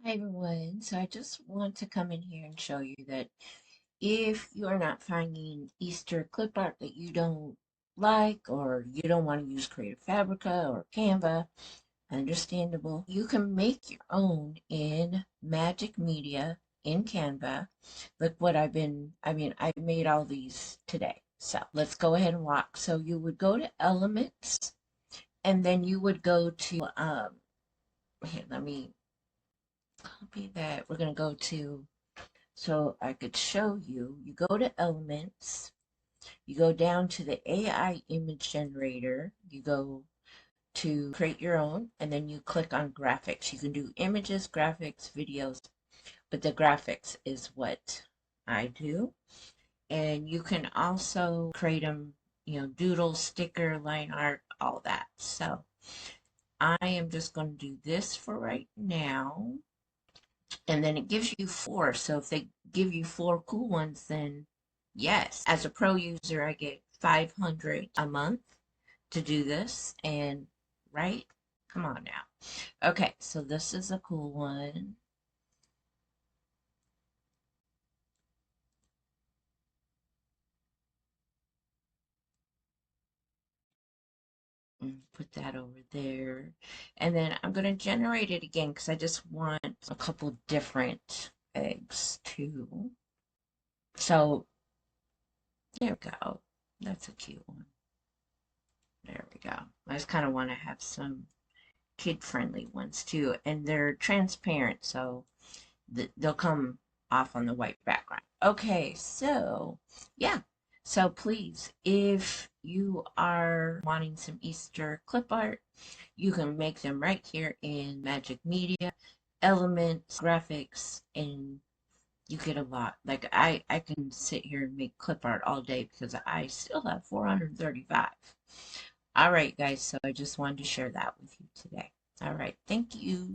Hi everyone. So I just want to come in here and show you that if you are not finding Easter clip art that you don't like, or you don't want to use Creative Fabrica or Canva, understandable, you can make your own in Magic Media in Canva. Look what I made all these today. So let's go ahead and walk. So you would go to Elements, and then you would go to, here, let me copy that. We're going to go to, so I could show you. You go to Elements, you go down to the AI image generator, you go to create your own, and then you click on graphics. You can do images, graphics, videos, but the graphics is what I do. And you can also create them, doodle, sticker, line art, all that. So I am just going to do this for right now. And then it gives you four. So if they give you four cool ones, then yes. As a pro user, I get 500 a month to do this. And right? Come on now. Okay, so this is a cool one. Put that over there. And then I'm going to generate it again because I just want a couple different eggs too. So there we go. That's a cute one. There we go. I just kind of want to have some kid-friendly ones too, and they're transparent, so they'll come off on the white background. Okay, so yeah. So please, if you are wanting some Easter clip art, you can make them right here in Magic Media, Elements, Graphics, and you get a lot. Like I can sit here and make clip art all day because I still have 435. All right, guys, so I just wanted to share that with you today. All right, thank you.